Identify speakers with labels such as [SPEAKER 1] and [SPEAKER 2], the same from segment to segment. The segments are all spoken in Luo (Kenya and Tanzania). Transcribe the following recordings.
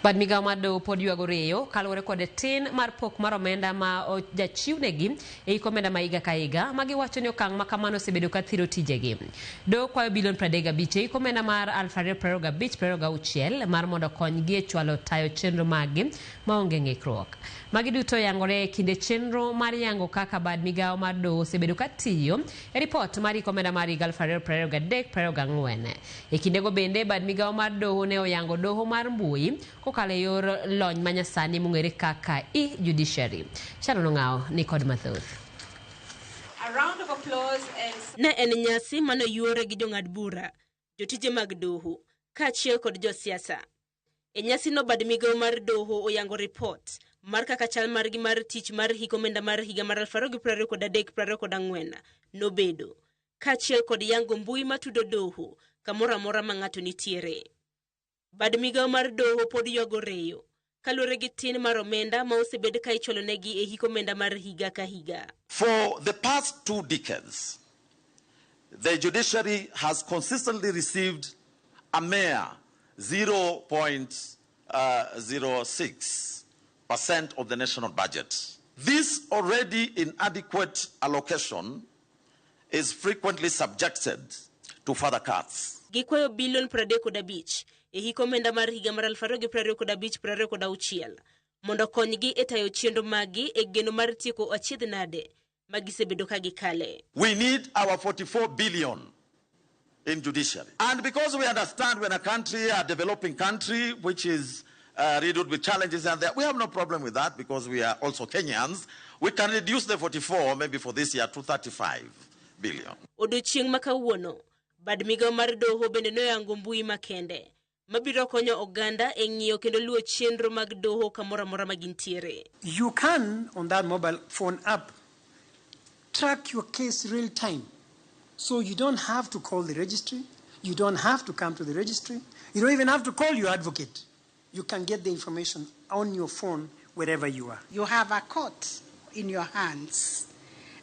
[SPEAKER 1] Bad migao mar doho pod yuago reyo kaluwore kod tin mar pok mar omenda ma jachiwnegi e iko omenda ma higa ka higa ma giwacho ni okang' ma kamano osebedo ka thiro tijegi. Doho kwayo bilion 35 e iko omenda mar 2025-26 mar mondo okonygi e chwalo tayo chenro maggi maonge ng'ikruok. Magi duto yangore e kinde chenro mar yango kaka bad migao mar doho osebedo ka tiyo e ripot mar iko omenda mar higa 2023-24. E kindego bende bad migao mar doho ne oyango doho mar mbui kokalo e yor lony manyasani mong'ere kaka e-judiciary. Sharon Ong'ao ni kod mathoth.
[SPEAKER 2] A round of applause ne en nyasi mano yuore gi jong'ad bura, jotije mag doho, kaachiel kod josiasa. E nyasi no bad migao mar doho oyango ripot mar kaka chal margi mar tich mar hiko omenda mar higa mar 2023-24 nobedo, kaachiel kod yango mbui matudo doho kamoro amora ma ng'ato nitiere. Bad migao mar doho pod yuago reyo kaluwore gi tin mar omenda ma osebed ka icholo negi e hiko omenda mar higa ka higa.
[SPEAKER 3] For the past 2 decades, the judiciary has consistently received a mere 0.06% of the national budget. This already inadequate allocation is frequently subjected to further cuts.
[SPEAKER 2] Gikwayo bilion 35 e hiko omenda mar higa mar 2025-26 mondo konygi e tayo chenro magi e geno mar tieko achiedh nade magisebedo ka gikale.
[SPEAKER 3] We need our 44 billion in judiciary. And because we understand when a country, a developing country, which is riddled with challenges, and we have no problem with that because we are also Kenyans, we can reduce the 44 maybe for this year to 35 billion.
[SPEAKER 2] Odiochieng' makawuono, bad migao mar doho bende noyango mbui makende mabiro konyo oganda e ng'iyo kendo luwo chenro mag doho kamoro amora ma gintiere.
[SPEAKER 4] You can, on that mobile phone app, track your case real time. So you don't have to call the registry. You don't have to come to the registry. You don't even have to call your advocate. You can get the information on your phone wherever you are.
[SPEAKER 5] You have a court in your hands.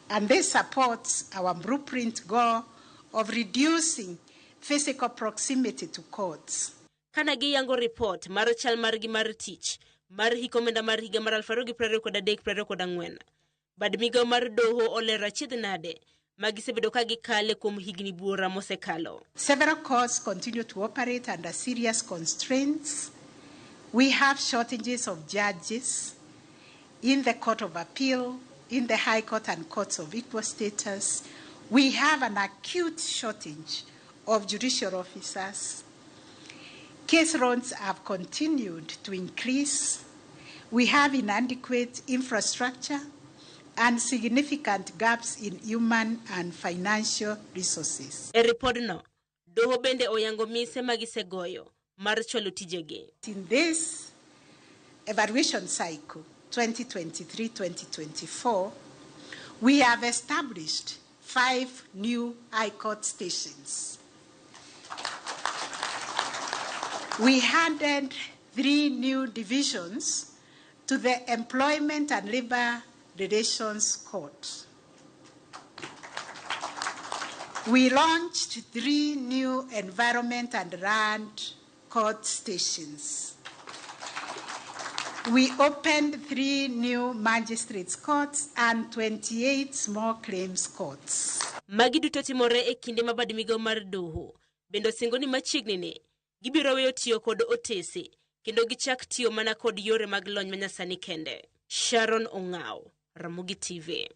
[SPEAKER 5] And this supports our blueprint goal of reducing physical proximity to courts.
[SPEAKER 2] Kana giyango report mar chal margi mar tich mar hiko omenda mar higa mar 2023-24 bad migao mar doho olero achiedh nade magisebedo ka gikale kuom higni buora mosekalo.
[SPEAKER 5] Several courts continue to operate under serious constraints. We have shortages of judges in the Court of Appeal, in the High Court and courts of equal status. We have an acute shortage of judicial officers. Case runs have continued to increase. We have inadequate infrastructure and significant gaps in human and financial resources.
[SPEAKER 2] E report no, doho bende oyango mise magisegoyo mar cholo tijegi.
[SPEAKER 5] In this evaluation cycle, 2023-2024, we have established 5 new high court stations. We added 3 new divisions to the Employment and Labor Relations Court. We launched 3 new Environment and Land Court stations. We opened 3 new magistrates courts and 28 small claims courts.
[SPEAKER 2] Magi duto timore e kinde ma bad migao mar doho bendo singo ni machiegni ne gibiro weyo tiyo kod otese kendo gichak tiyo mana kod yore mag lony manyasani kende. Sharon Ong'ao, Ramogi TV.